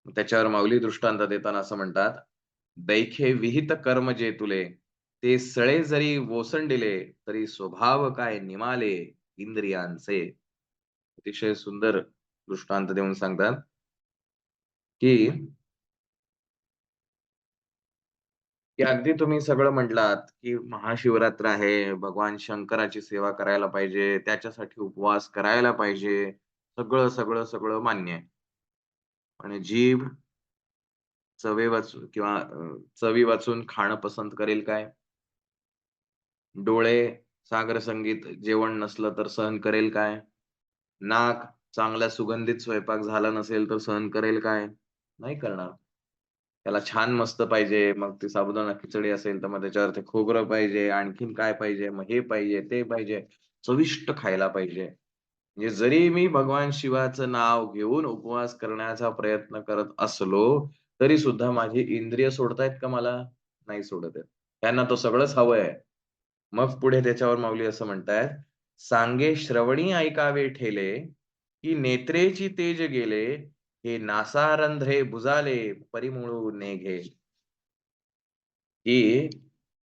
त्याच्यावर माऊली दृष्टांत देताना असं म्हणतात, "दैखे विहित कर्म जे तुले, ते सळे जरी ओसंडिले, तरी स्वभाव काय निमाले इंद्रियांचे." अतिशय सुंदर दृष्टांत देऊन सांगतात, की की अगदी तुम्ही सगळं म्हटलात, की महाशिवरात्र आहे, भगवान शंकराची सेवा करायला पाहिजे, त्याच्यासाठी उपवास करायला पाहिजे. सगळं, सगळं, सगळं मान्य आहे. आणि जीभ चवे वाचून किंवा चवी वाचून खाणं पसंत करेल काय? डोळे सागर संगीत जेवण नसलं तर सहन करेल काय? नाक चांगला सुगंधित स्वयंपाक झाला नसेल तर सहन करेल काय? नाही करणार. त्याला छान मस्त पाहिजे. मग ती साबुदाणा खिचडी असेल तर मग त्याच्यावर ते खोबरं पाहिजे, आणखीन काय पाहिजे, मग हे पाहिजे, ते पाहिजे. चविष्ट खायला पाहिजे. म्हणजे जरी मी भगवान शिवाचं नाव घेऊन उपवास करण्याचा प्रयत्न करत असलो, तरी सुद्धा माझी इंद्रिय सोडतायत का मला? नाही सोडत आहेत. त्यांना तो सगळंच हवंय. मग पुढे त्याच्यावर माऊली असं म्हणतायत, "सांगे श्रवणी ऐकावे ठेले, की नेत्रेची तेज गेले, हे नासारंध्रे बुजाले, परिमळू नेघे." की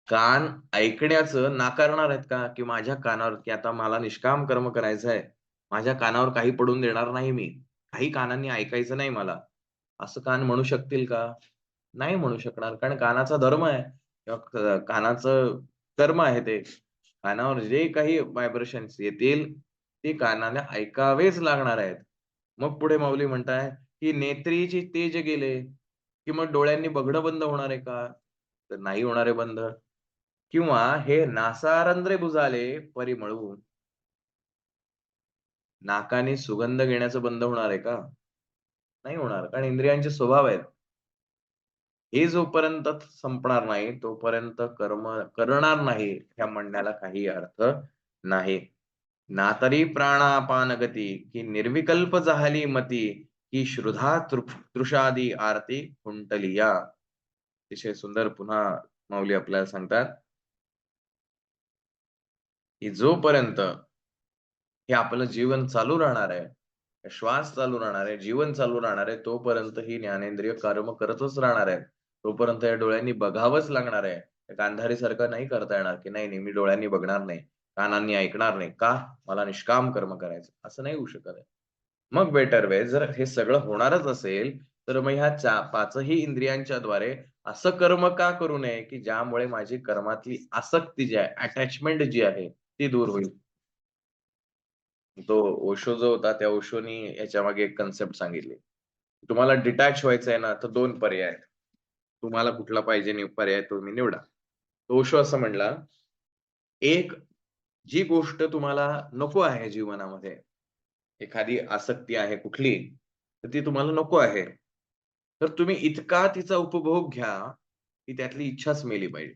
कान ऐकण्याचं नाकारणार आहेत का? की माझ्या कानावर की आता मला निष्काम कर्म करायचं आहे. माझ्या कानावर काही पडून देणार नाही मी. काही कानांनी ऐकायचं नाही मला. असं कान म्हणू शकतील का? नाही म्हणू शकणार. कारण कानाचा धर्म आहे किंवा कानाचं कर्म आहे ते. कानावर जे काही व्हायब्रेशन्स येतील, ते कानाने ऐकावेच लागणार आहेत. मग पुढे माऊली म्हणताय, की "नेत्रीची तेज गेले." की मग डोळ्यांनी बघणं बंद होणार आहे का? तर नाही होणार आहे बंद. किंवा हे नासारंध्रे बुजाले परिमळू. नाकाने सुगंध घेण्याचं बंद होणार आहे का? नाही होणार. कारण इंद्रियांचे स्वभाव आहेत. हे जोपर्यंत संपणार नाही, तोपर्यंत कर्म करणार नाही, ह्या म्हणण्याला काही अर्थ नाही. ना तरी प्राणापान गती, की निर्विकल्प झाली मती, की श्रुधा तृषादी आरती कुंटलिया. अतिशय सुंदर पुन्हा माऊली आपल्याला सांगतात, की जोपर्यंत हे आपलं जीवन चालू राहणार आहे, श्वास चालू राहणार आहे, जीवन चालू राहणार आहे, तोपर्यंत ही ज्ञानेंद्रिय कर्म करतच राहणार आहेत. तोपर्यंत या डोळ्यांनी बघावंच लागणार आहे. गांधारीसारखं नाही करता येणार, की नाही, नाही मी डोळ्यांनी बघणार नाही, कानांनी ऐकणार नाही. का? मला निष्काम कर्म करायचं. असं नाही होऊ शकत आहे. मग बेटर वे जर हे सगळं होणारच असेल, तर मग ह्या 5ही इंद्रियांच्याद्वारे असं कर्म का करू नये, की ज्यामुळे माझी कर्मातली आसक्ती जी आहे, अटॅचमेंट जी आहे, ती दूर होईल. तो ओशो जो होता, त्या ओशोनी याच्यामागे एक कन्सेप्ट सांगितली. तुम्हाला डिटॅच व्हायचं आहे ना, तर 2 पर्याय आहेत. तुम्हाला कुठला पाहिजे पर्याय तुम्ही निवडा. तो ओशो असं म्हणला, "एक जी गोष्ट तुम्हाला नको आहे जीवनामध्ये, एखादी आसक्ती आहे कुठली, तर ती तुम्हाला नको आहे. तर तुम्ही इतका तिचा उपभोग घ्या, की त्यातली इच्छाच मेली पाहिजे.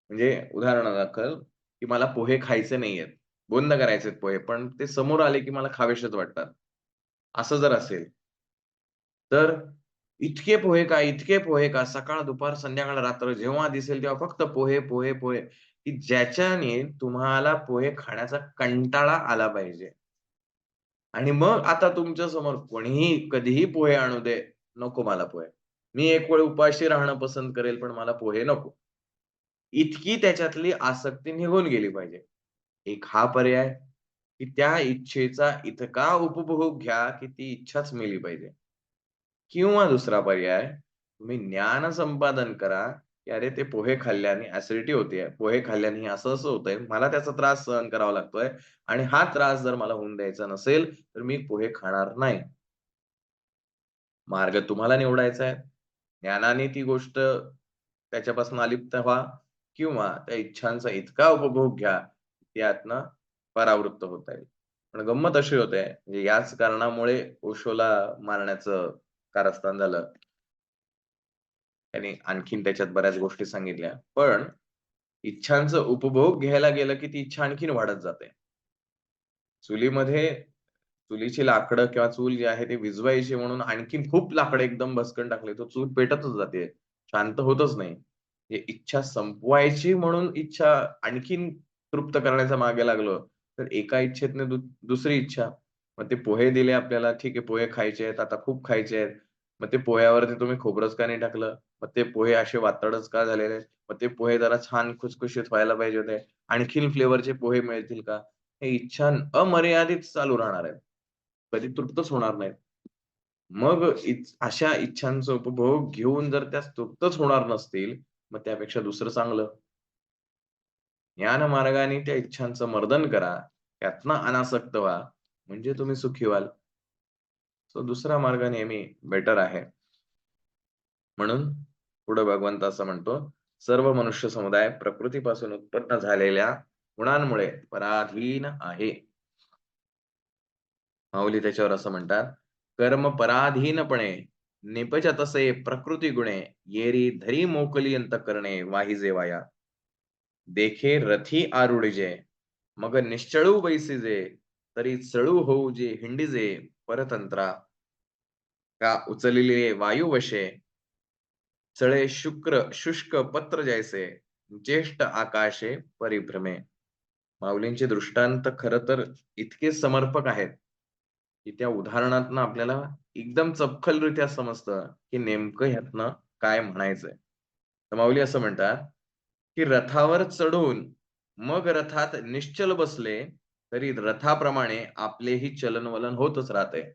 म्हणजे उदाहरणादाखल, की मला पोहे खायचे नाहीयेत. बंद करायचेत पोहे, पण ते समोर आले, की मला खावेसेच वाटतात. असं जर असेल, तर इतके पोहे का, इतके पोहे का, सकाळ, दुपार, संध्याकाळ, रात्र जेव्हा दिसेल तेव्हा फक्त पोहे, पोहे, पोहे, की ज्याच्याने तुम्हाला पोहे खाण्याचा कंटाळा आला पाहिजे. आणि मग आता तुमच्या समोर कोणीही कधीही पोहे आणू दे, नको मला पोहे. मी एक वेळ उपाशी राहणं पसंत करेल, पण मला पोहे नको. इतकी त्याच्यातली आसक्ती निघून गेली पाहिजे. एक हा पर्याय, की त्या इच्छेचा इतका उपभोग घ्या, की ती इच्छाच मेली पाहिजे. किंवा दुसरा पर्याय, तुम्ही ज्ञान संपादन करा, की अरे ते पोहे खाल्ल्याने ॲसिडिटी होतेय. पोहे खाल्ल्याने असं-असं होतंय. मला त्याचा त्रास सहन करावा लागतोय आणि हा त्रास जर मला होऊन द्यायचा नसेल, तर मी पोहे खाणार नाही. मार्ग तुम्हाला निवडायचा आहे. ज्ञानाने ती गोष्ट त्याच्यापासून अलिप्त व्हा किंवा त्या इच्छांचा इतका उपभोग घ्या, त्यातनं परावृत्त होता येईल. पण गंमत अशी होते, म्हणजे याच कारणामुळे ओशोला मारण्याचं कारस्थान झालं. त्याने आणखीन त्याच्यात बऱ्याच गोष्टी सांगितल्या. पण इच्छांचा उपभोग घ्यायला गेलं, की ती इच्छा आणखीन वाढत जाते. चुलीमध्ये चुलीची लाकडं किंवा चूल जी आहे ती विझवायची म्हणून आणखीन खूप लाकडं एकदम भस्कन टाकले, तर चूल पेटतच जाते. शांत होतच नाही. म्हणजे इच्छा संपवायची म्हणून इच्छा आणखीन तृप्त करण्याच्या मागे लागलो, तर एका इच्छेतनं दुसरी इच्छा. मग ते पोहे दिले आपल्याला, ठीक आहे पोहे खायचे आहेत, आता खूप खायचे आहेत. मग ते पोह्यावरती तुम्ही खोबरंच का नाही टाकलं? मग ते पोहे असे वातडच का झालेले आहेत? मग ते पोहे जरा छान खुसखुशीत व्हायला पाहिजे होते. आणखीन फ्लेवरचे पोहे मिळतील का? हे इच्छा अमर्यादित चालू राहणार आहेत. कधी तृप्तच होणार नाहीत. मग अशा इच्छांचा उपभोग घेऊन जर त्या तृप्तच होणार नसतील, मग त्यापेक्षा दुसरं चांगलं. ज्ञान मार्गाने त्या इच्छांचं मर्दन करा. त्यातनं अनासक्त व्हा. म्हणजे तुम्ही सुखी व्हाल. सो दुसरा मार्ग नेहमी बेटर आहे. म्हणून पुढे भगवंत असं म्हणतो, सर्व मनुष्य समुदाय प्रकृतीपासून उत्पन्न झालेल्या गुणांमुळे पराधीन आहे. माऊली त्याच्यावर असं म्हणतात, कर्म पराधीनपणे निपजतसे प्रकृती गुणे, येरी धरी मोकली अंतःकरणे वाहिजे वाया. देखे रथी आरुढिजे, मग निश्चळू बैसिजे, तरी चळू होऊ जे हिंडिजे परतंत्रा. का उचलिले वायू वशे, चळे शुष्क पत्र जैसे, ज्येष्ठ आकाशे परिभ्रमे. माऊलींचे दृष्टांत खरं तर इतके समर्पक आहेत, की त्या उदाहरणातनं आपल्याला एकदम चपखलरित्या समजतं, की नेमकं ह्यातनं काय म्हणायचंय. तर माऊली असं म्हणतात, की रथावर चढून मग रथात निश्चल बसले, तरी रथाप्रमाणे आपलेही चलन-वलन होतच राहते.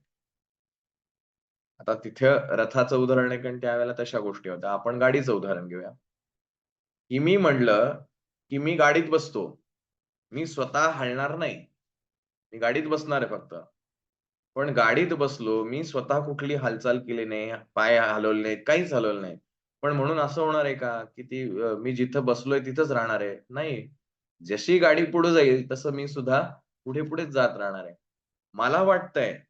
आता तिथं रथाचं उदाहरण आहे कारण त्यावेळेला तशा गोष्टी होत्या. आपण गाडीचं उदाहरण घेऊया, की मी म्हटलं, की मी गाडीत बसतो. मी स्वतः हलणार नाही. मी गाडीत बसणार आहे फक्त. पण गाडीत बसलो, मी स्वतः कुठली हालचाल केली नाही, पाय हलवले नाहीत, काहीच हलवलं नाही. पण म्हणून असं होणार आहे का, की मी जिथं बसलोय तिथंच राहणार आहे? नाही. जशी गाडी पुढे जाईल, तसं मी सुद्धा पुढे-पुढेच जात राहणार आहे. मला वाटतंय,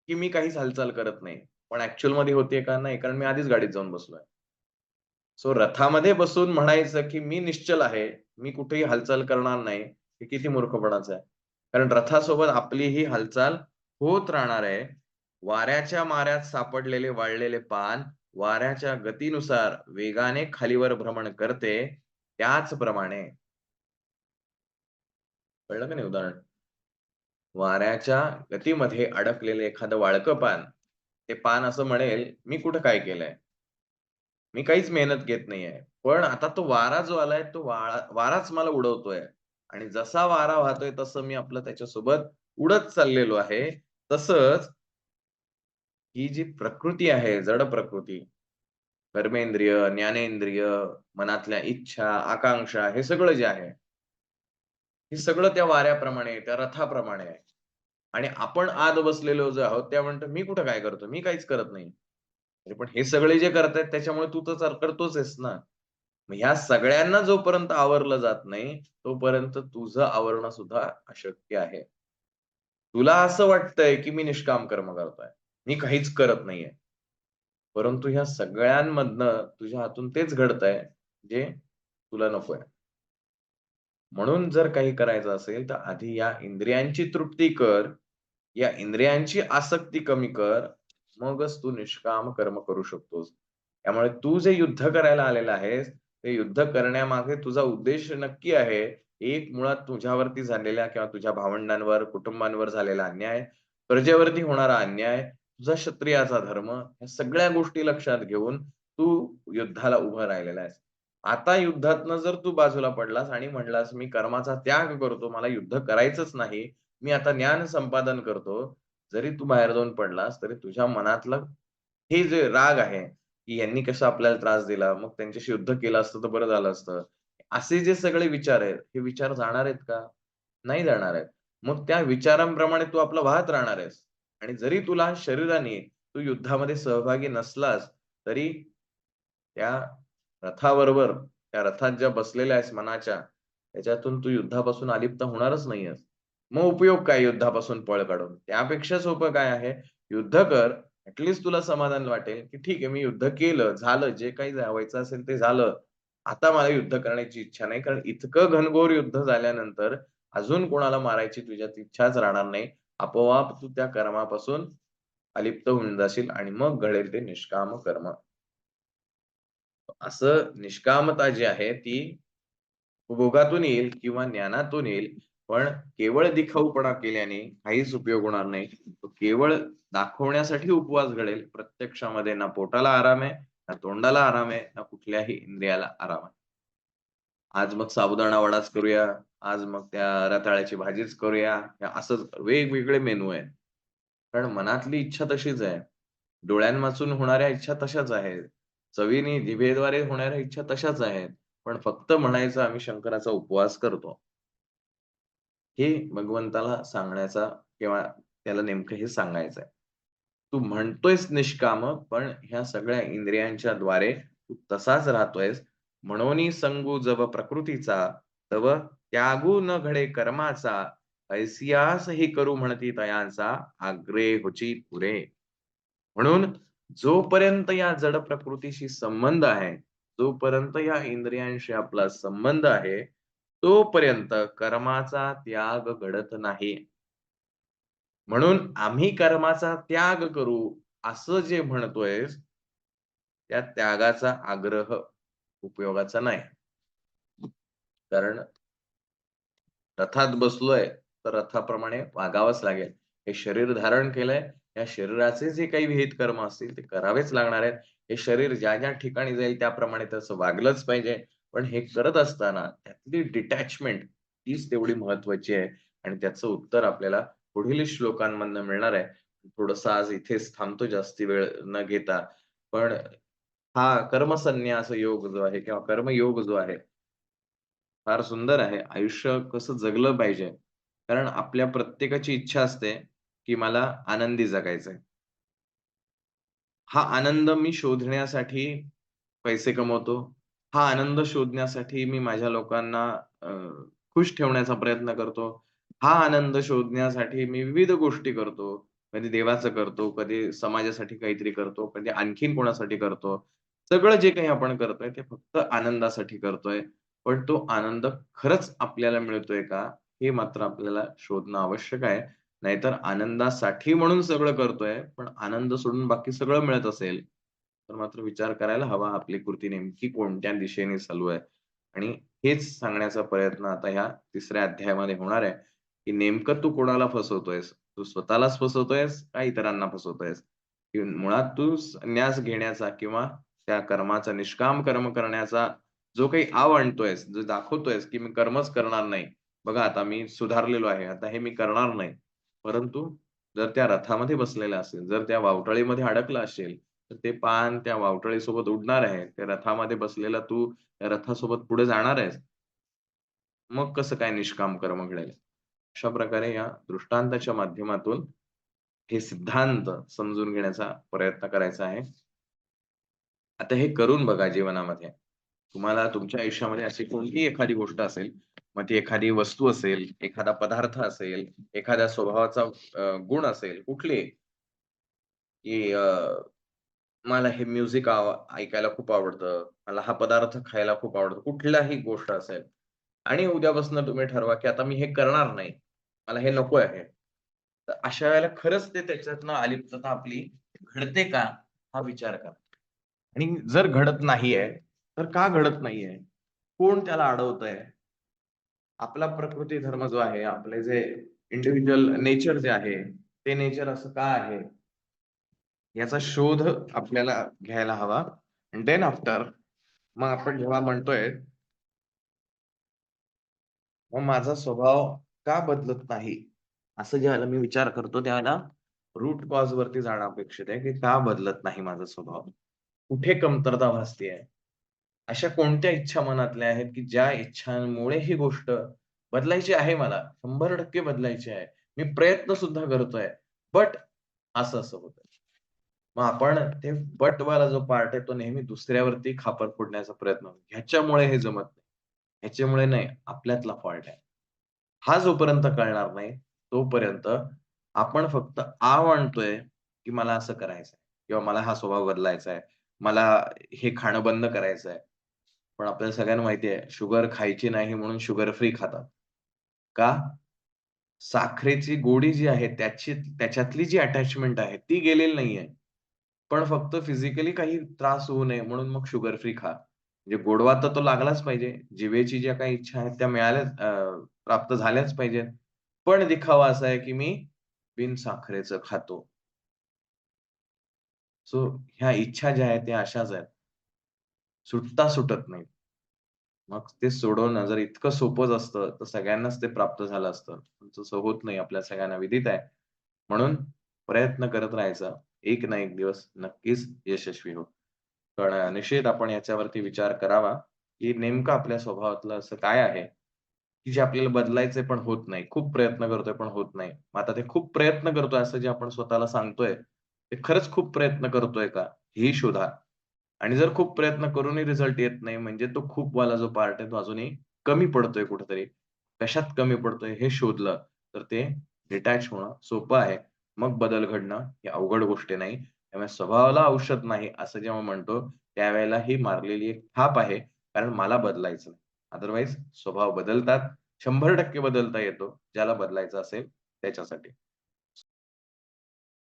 की मी काहीच हालचाल करत नाही. पण ॲक्चुअलमध्ये होतीये का? नाही. कारण मी आधीच गाडीत जाऊन बसलोय. सो रथामध्ये बसून म्हणायचं, की मी निश्चल आहे. मी कुठेही हालचाल करणार नाही. हे किती मूर्खपणाचं आहे. कारण रथासोबत आपली ही हालचाल होत राहणार आहे. वाऱ्याच्या माऱ्यात सापडलेले वाळलेले पान वाऱ्याच्या गतीनुसार वेगाने खालीवर भ्रमण करते. त्याचप्रमाणे कळलं का नाही उदाहरण? वाऱ्याच्या गतीमध्ये अडकलेलं एखादं वाळकं पान, ते पान असं म्हणेल, "मी कुठं काय केलंय? मी काहीच मेहनत घेत नाहीये." पण आता तो वारा जो आलाय, तो वाराच मला उडवतोय आणि जसा वारा वाहतोय तसं मी आपलं त्याच्यासोबत उडत चाललेलो आहे. तसंच ही जी प्रकृती आहे, जड प्रकृती, कर्मेंद्रिय, ज्ञानेंद्रिय, मनातल्या इच्छा, आकांक्षा हे सगळं जे आहे, हे सगळं त्या वाऱ्याप्रमाणे, त्या रथाप्रमाणे आहे. आणि आपण आत बसलेलो जो आहोत, त्या म्हणतो, "मी कुठं काय करतो? मी काहीच करत नाही." अरे पण हे सगळे जे करतायत त्याच्यामुळे तू तर करतोच आहेस ना. मग ह्या सगळ्यांना जोपर्यंत आवरलं जात नाही, तोपर्यंत तुझं आवरणं सुद्धा अशक्य आहे. तुला असं वाटतंय, की मी निष्काम कर्म करतोय. मी काहीच करत नाहीये. परंतु ह्या सगळ्यांमधनं तुझ्या हातून तेच घडतंय, जे तुला नकोय. म्हणून जर काही करायचं असेल, तर आधी या इंद्रियांची तृप्ती कर. या इंद्रियांची आसक्ती कमी कर. मगच तू निष्काम कर्म करू शकतोस. त्यामुळे तू जे युद्ध करायला आलेला आहेस, ते युद्ध करण्यामागे तुझा उद्देश नक्की आहे. एक मुळात तुझ्यावरती झालेल्या किंवा तुझ्या भावंडांवर, कुटुंबांवर झालेला अन्याय, प्रजेवरती होणारा अन्याय, तुझा क्षत्रियाचा धर्म, ह्या सगळ्या गोष्टी लक्षात घेऊन तू युद्धाला उभं राहिलेला आहेस. आता युद्धातनं जर तू बाजूला पडलास आणि म्हणलास, "मी कर्माचा त्याग करतो, मला युद्ध करायचंच नाही. मी आता ज्ञान संपादन करतो." जरी तू बाहेर जाऊन पडलास, तरी तुझ्या मनातलं हे जे राग आहे, की यांनी कसा आपल्याला त्रास दिला, मग त्यांच्याशी युद्ध केलं असतं तर बरं झालं असतं. असे जे सगळे विचार आहेत, हे विचार जाणार आहेत का? नाही जाणार आहेत. मग त्या विचारांप्रमाणे तू आपलं वाहत राहणार आहेस आणि जरी तुला शरीराने तू युद्धामध्ये सहभागी नसलास, तरी त्या रथाबरोबर, त्या रथात ज्या बसलेल्या आहेस मनाच्या, त्याच्यातून तू युद्धापासून अलिप्त होणारच नाहीयेस. मग उपयोग काय युद्धापासून पळ काढून? त्यापेक्षा सोपं काय आहे, युद्ध कर. तुला समाधान वाटेल, की ठीक आहे मी युद्ध केलं, झालं. जे काही व्हायचं असेल ते झालं. आता मला युद्ध करण्याची इच्छा नाही. कारण इतकं घनघोर युद्ध झाल्यानंतर अजून कोणाला मारायची तुझ्यात इच्छाच राहणार नाही. आपोआप तू त्या कर्मापासून अलिप्त होऊन जाशील आणि मग घडेल ते निष्काम कर्म. असं निष्कामता जी आहे ती उपभोगातून येईल किंवा ज्ञानातून येईल. पण केवळ दिखाऊपणा केल्याने काहीच उपयोग होणार नाही. तो केवळ दाखवण्यासाठी उपवास घडेल. प्रत्यक्षामध्ये ना पोटाला आराम आहे, ना तोंडाला आराम आहे, ना कुठल्याही इंद्रियाला आराम आहे. आज मग साबुदाणा वडाच करूया, आज मग त्या रताळ्याची भाजीच करूया. हे असंच वेगवेगळे मेनू आहेत. कारण मनातली इच्छा तशीच आहे. डोळ्यांवाचून होणाऱ्या इच्छा तशाच आहेत. चवीने, जिभेद्वारे होणाऱ्या इच्छा तशाच आहेत. पण फक्त म्हणायचं आम्ही शंकराचा उपवास करतो. हे भगवंताला सांगण्याचा किंवा त्याला नेमकं हे सांगायचं आहे. तू म्हणतोयस निष्काम, पण ह्या सगळ्या इंद्रियांच्या द्वारे तू तसाच राहतोयस. "म्हणोनी संगू जब प्रकृतीचा, तव त्यागू न घडे कर्माचा, ऐसियास ही करू म्हणती तयांचा, आग्रे होची पुरे." म्हणून जोपर्यंत या जड प्रकृतीशी संबंध आहे, जोपर्यंत या इंद्रियांशी आपला संबंध आहे, तोपर्यंत कर्माचा त्याग घडत नाही. म्हणून आम्ही कर्माचा त्याग करू, असं जे म्हणतोयस, त्या त्यागाचा आग्रह उपयोगाचा नाही. कारण रथात बसलोय, तर रथाप्रमाणे वागावंच लागेल. हे शरीर धारण केलंय, या शरीराचे जे काही विहित कर्म असतील ते करावेच लागणार आहेत. हे शरीर ज्या ठिकाणी जाईल त्याप्रमाणे तसं वागलंच पाहिजे. पण हे करत असताना त्यातली डिटॅचमेंट तीच तेवढी महत्त्वाची आहे आणि त्याचं उत्तर आपल्याला पुढील श्लोकांमधनं मिळणार आहे. थोडंसं आज इथेच थांबतो जास्ती वेळ न घेता. पण हा कर्मसन्न्यास योग जो आहे किंवा कर्मयोग जो आहे फार सुंदर आहे. आयुष्य कसं जगलं पाहिजे. कारण आपल्या प्रत्येकाची इच्छा असते, की मला आनंदी जगायचंय. हा आनंद मी शोधण्यासाठी पैसे कमवतो. हा आनंद शोधण्यासाठी मी माझ्या लोकांना अ, खुश ठेवण्याचा प्रयत्न करतो. हा आनंद शोधण्यासाठी मी विविध गोष्टी करतो. कधी देवाचं करतो, कधी समाजासाठी काहीतरी करतो, कधी आणखीन कोणासाठी करतो. सगळं जे काही आपण करतोय ते फक्त आनंदासाठी करतोय. पण तो आनंद खरंच आपल्याला मिळतोय का? हे मात्र आपल्याला शोधणं आवश्यक आहे. नाहीतर आनंदासाठी म्हणून सगळं करतोय, पण आनंद सोडून बाकी सगळं मिळत असेल, तर मात्र विचार करायला हवा आपली कृती नेमकी कोणत्या दिशेने चालू आहे. आणि हेच सांगण्याचा प्रयत्न आता ह्या 3ऱ्या अध्यायामध्ये होणार आहे, की नेमकं तू कोणाला फसवतोयस? तू स्वतःलाच फसवतोयस का इतरांना फसवतोयस? की मुळात तू संन्यास घेण्याचा किंवा त्या कर्माचा निष्काम कर्म करण्याचा जो काही आव आणतोयस, जो दाखवतोयस, की मी कर्मच करणार नाही. बघा आता मी सुधारलेलो आहे. आता हे मी करणार नाही. परंतु जर त्या रथामध्ये बसलेला असेल, जर त्या वावटळीमध्ये अडकला असेल, तर ते पान त्या वावटळीसोबत उडणार आहे. त्या रथामध्ये बसलेला तू त्या रथासोबत पुढे जाणार आहेस. मग कसं काय निष्काम कर्म घडेल? अशा प्रकारे या दृष्टांताच्या माध्यमातून हे सिद्धांत समजून घेण्याचा प्रयत्न करायचा आहे. आता हे करून बघा जीवनामध्ये. तुम्हाला तुमच्या आयुष्यामध्ये अशी कोणतीही एखादी गोष्ट असेल, मग ती एखादी वस्तू असेल, एखादा पदार्थ असेल, एखाद्या स्वभावाचा गुण असेल, कुठलीही, की मला हे म्युझिक ऐकायला खूप आवडतं, मला हा पदार्थ खायला खूप आवडतो, कुठलाही गोष्ट असेल आणि उद्यापासून तुम्ही ठरवा, की आता मी हे करणार नाही. मला हे नको आहे. तर अशा वेळेला खरंच ते त्याच्यातनं अलिप्तता आपली घडते का? हा विचार करा. आणि जर घडत नाहीये, तर का घडत नाहीये? कोण त्याला अडवतंय? आपला प्रकृती धर्म जो आहे, आपले जे इंडिव्हिज्युअल नेचर जे आहे, ते नेचर असं का आहे? याचा शोध आपल्याला घ्यायला हवा. अँड देन आफ्टर मग आपण जेव्हा म्हणतोय, मग माझा स्वभाव का बदलत नाही? असं ज्यावेळेला मी विचार करतो, त्यावेळेला रूट कॉज वरती जाणं अपेक्षित आहे, की का बदलत नाही माझा स्वभाव? कुठे कमतरता भासतेय? अशा कोणत्या इच्छा मनातल्या आहेत, की ज्या इच्छांमुळे ही गोष्ट बदलायची आहे मला, 100% बदलायची आहे. मी प्रयत्न सुद्धा करतोय, बट असं-असं होतंय. मग आपण ते बट वाला जो पार्ट आहे, तो नेहमी दुसऱ्यावरती खापर फोडण्याचा प्रयत्न करतो. ह्याच्यामुळे हे जमत नाही. ह्याच्यामुळे नाही, आपल्यातला फॉल्ट आहे. हा जोपर्यंत कळणार नाही, तोपर्यंत आपण फक्त म्हणतोय, की मला असं करायचंय किंवा मला हा स्वभाव बदलायचा आहे. मला हे खाणं बंद करायचं आहे. पण आपल्याला सगळ्यांना माहिती आहे, शुगर खायची नाही म्हणून शुगर फ्री खातात. का? साखरेची गोडी जी आहे त्याच्यातली जी अटॅचमेंट आहे ती गेलेली नाहीये. पण फक्त फिजिकली काही त्रास होऊ नये म्हणून मग शुगर फ्री खा. म्हणजे गोडवा तर तो लागलाच पाहिजे. जिभेची ज्या काही इच्छा आहेत त्या प्राप्त झाल्याच पाहिजेत. पण दिखावा असा आहे, की मी बिन साखरेचं खातो. सो ह्या इच्छा ज्या आहेत त्या अशाच आहेत. सुटता सुटत नाहीत. मग ते सोडवणं जर इतकं सोपंच असतं, तर सगळ्यांनाच ते प्राप्त झालं असतं. पण तसं होत नाही. आपल्या सगळ्यांना विदित आहे. म्हणून प्रयत्न करत राहायचा. एक ना एक दिवस नक्कीच यशस्वी हो. पण निश्चित आपण याच्यावरती विचार करावा, की नेमकं आपल्या स्वभावातलं असं काय आहे, की जे आपल्याला बदलायचंय पण होत नाही. खूप प्रयत्न करतोय पण होत नाही. मग आता ते खूप प्रयत्न करतोय असं जे आपण स्वतःला सांगतोय, ते खरंच खूप प्रयत्न करतोय का? हेही शोधा. आणि जर खूप प्रयत्न करूनही रिझल्ट येत नाही, म्हणजे तो खूप वाला जो पार्ट आहे, तो अजूनही कमी पडतोय कुठेतरी. कशात कमी पडतोय हे शोधलं, तर ते डिटॅच होणं सोपं आहे. मग बदल घडणं ही अवघड गोष्ट नाही. त्यामुळे स्वभावाला औषध नाही असं जेव्हा म्हणतो, त्यावेळेला ही मारलेली एक थाप आहे. कारण मला बदलायचं नाही. अदरवाईज स्वभाव बदलतात. 100% बदलता येतो. ज्याला बदलायचं असेल त्याच्यासाठी.